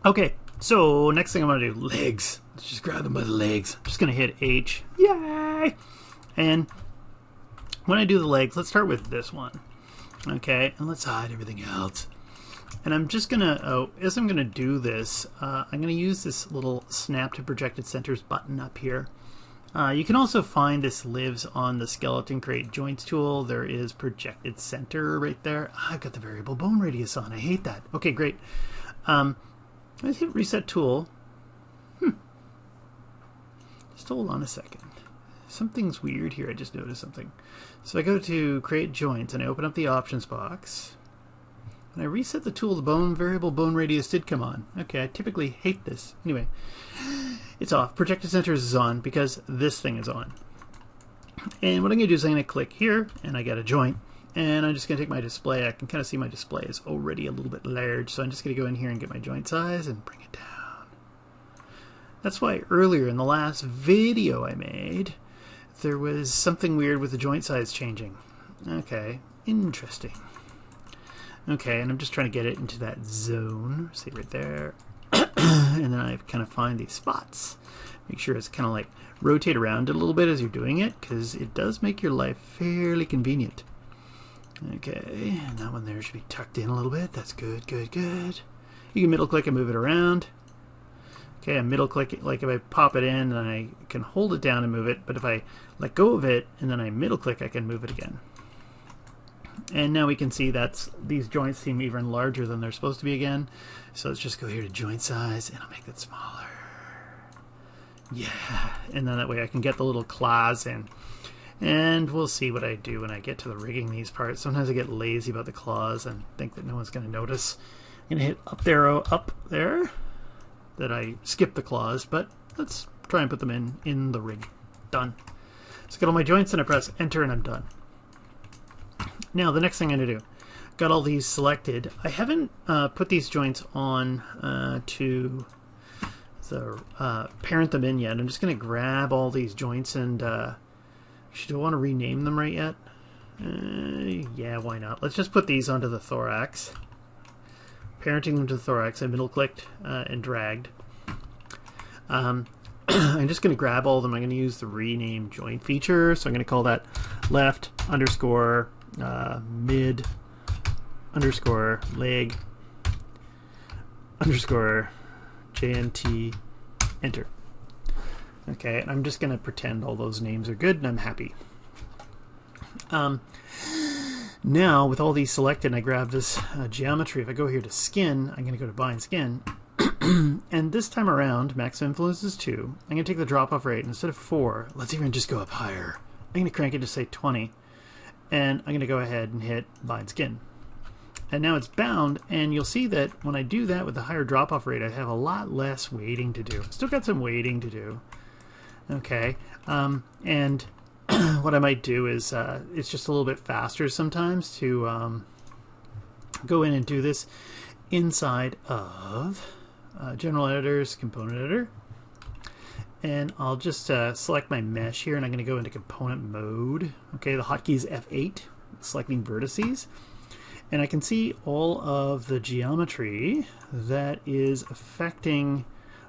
Okay, so next thing I'm going to do, legs. Let's just grab them by the legs. I'm just going to hit H. Yay! And when I do the legs, let's start with this one. Okay, and let's hide everything else. And I'm just going to, as I'm going to do this, I'm going to use this little snap to projected centers button up here. You can also find this lives on the skeleton create joints tool. There is projected center right there. I've got the variable bone radius on. I hate that. Okay, great. Let's hit reset tool. Just hold on a second. Something's weird here. I just noticed something. So I go to create joints and I open up the options box. And I reset the tool. The variable bone radius did come on. Okay, I typically hate this. Anyway, it's off. Projected centers is on because this thing is on. And what I'm going to do is I'm going to click here and I got a joint. And I'm just going to take my display. I can kind of see my display is already a little bit large. So I'm just going to go in here and get my joint size and bring it down. That's why earlier in the last video I made, there was something weird with the joint size changing. Okay, interesting. Okay, and I'm just trying to get it into that zone. See right there. And then I kind of find these spots. Make sure it's kind of like rotate around it a little bit as you're doing it, because it does make your life fairly convenient. Okay, and that one there should be tucked in a little bit. That's good, good, good. You can middle click and move it around. Okay, I middle click it, like if I pop it in, then I can hold it down and move it, but if I let go of it and then I middle click, I can move it again. And now we can see that these joints seem even larger than they're supposed to be again. So let's just go here to joint size and I'll make that smaller. Yeah, and then that way I can get the little claws in. And we'll see what I do when I get to the rigging these parts. Sometimes I get lazy about the claws and think that no one's going to notice. I'm going to hit up arrow up there that I skipped the claws, but let's try and put them in the rig. Done. So I got all my joints and I press enter and I'm done. Now the next thing I'm going to do, got all these selected. I haven't put these joints on to the parent them in yet. I'm just going to grab all these joints and do I want to rename them right yet? Yeah, why not? Let's just put these onto the thorax. Parenting them to the thorax. I middle clicked and dragged. I'm just going to grab all of them. I'm going to use the rename joint feature. So I'm going to call that left underscore mid underscore leg underscore JNT enter. Okay, and I'm just going to pretend all those names are good and I'm happy. Now, with all these selected, and I grab this geometry. If I go here to skin, I'm going to go to bind skin. And this time around, max influence is 2. I'm going to take the drop-off rate. Instead of 4, let's even just go up higher. I'm going to crank it to, say, 20. And I'm going to go ahead and hit bind skin. And now it's bound, and you'll see that when I do that with the higher drop-off rate, I have a lot less weighting to do. Still got some weighting to do. Okay, and what I might do is it's just a little bit faster sometimes to go in and do this inside of General Editor's Component Editor. And I'll just select my mesh here, and I'm going to go into component mode. Okay, the hotkey is F8, selecting vertices. And I can see all of the geometry that is affecting,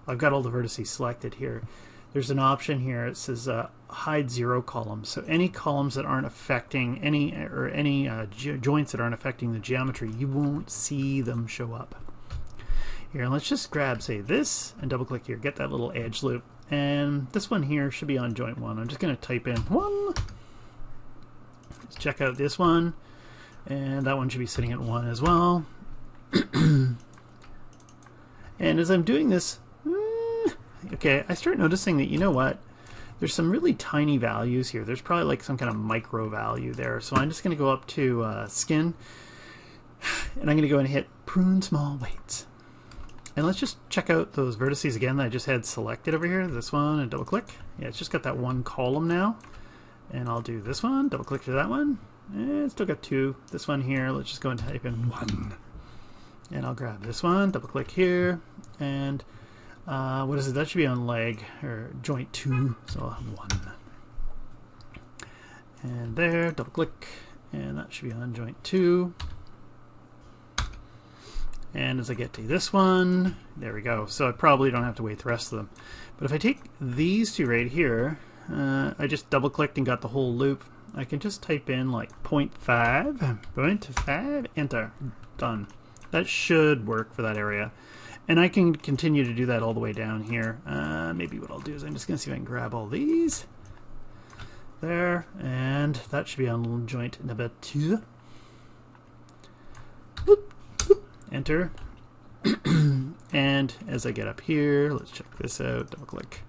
I've got all the vertices selected here. There's an option here. It says hide 0 columns. So any columns that aren't affecting any joints that aren't affecting the geometry, you won't see them show up. Here, let's just grab, say, this and double click here. Get that little edge loop. And this one here should be on joint 1. I'm just going to type in 1. Let's check out this one. And that one should be sitting at 1 as well. And as I'm doing this, okay, I start noticing that, you know what, there's some really tiny values here. There's probably like some kind of micro value there. So I'm just going to go up to skin, and I'm going to go and hit prune small weights. And let's just check out those vertices again that I just had selected over here. This one, and double click. Yeah, it's just got that 1 column now. And I'll do this one, double click to that one. And it's still got 2. This one here, let's just go and type in 1. And I'll grab this one, double click here, and what is it? That should be on leg or joint 2, so I'll have 1. And there, double click, and that should be on joint 2. And as I get to this one, there we go. So I probably don't have to wait the rest of them. But if I take these two right here, I just double clicked and got the whole loop. I can just type in like 0.5, enter, done. That should work for that area. And I can continue to do that all the way down here. Maybe what I'll do is I'm just going to see if I can grab all these. There, and that should be on joint number 2. Boop, boop, enter. And as I get up here, let's check this out, double click.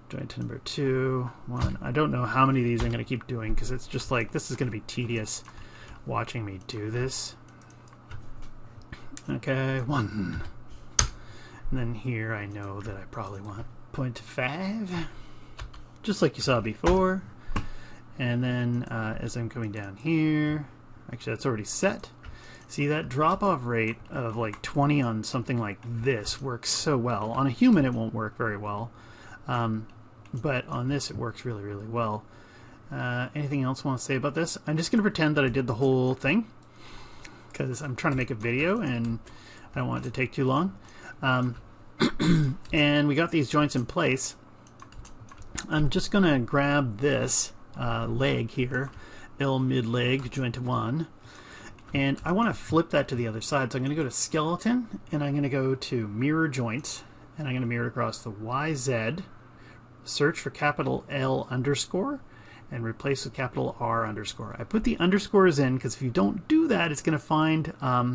Joint number 2, 1. I don't know how many of these I'm going to keep doing because it's just like, this is going to be tedious watching me do this. Okay, 1. And then here I know that I probably want 0.5, just like you saw before. And then as I'm coming down here, actually that's already set. See, that drop-off rate of like 20 on something like this works so well. On a human it won't work very well, but on this it works really, really well. Anything else I want to say about this? I'm just going to pretend that I did the whole thing because I'm trying to make a video and I don't want it to take too long. And we got these joints in place. I'm just going to grab this leg here, L mid leg, joint 1. And I want to flip that to the other side, so I'm going to go to skeleton, and I'm going to go to mirror joints, and I'm going to mirror it across the YZ, search for capital L underscore, and replace with capital R underscore. I put the underscores in because if you don't do that, it's going to find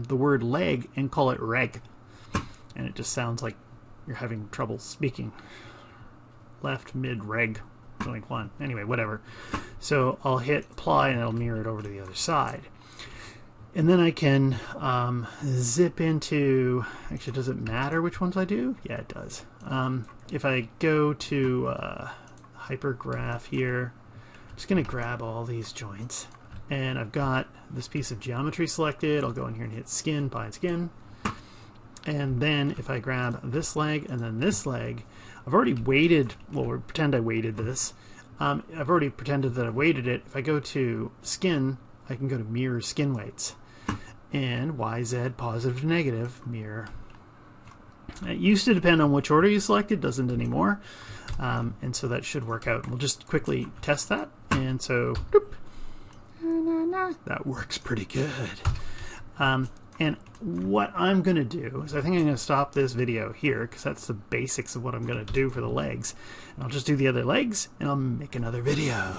the word leg and call it reg. And it just sounds like you're having trouble speaking. Left mid reg, joint 1. Anyway, whatever. So I'll hit apply, and it'll mirror it over to the other side. And then I can zip into, actually does it matter which ones I do? Yeah, it does. If I go to hypergraph here, I'm just going to grab all these joints. And I've got this piece of geometry selected. I'll go in here and hit skin, bind skin. And then if I grab this leg and then this leg, I've already weighted, well, we'll pretend I weighted this. I've already pretended that I weighted it. If I go to skin, I can go to mirror skin weights. And YZ positive to negative, mirror. It used to depend on which order you selected, doesn't anymore. And so that should work out. We'll just quickly test that. And so, doop, that works pretty good. And what I'm going to do is I think I'm going to stop this video here because that's the basics of what I'm going to do for the legs. And I'll just do the other legs and I'll make another video.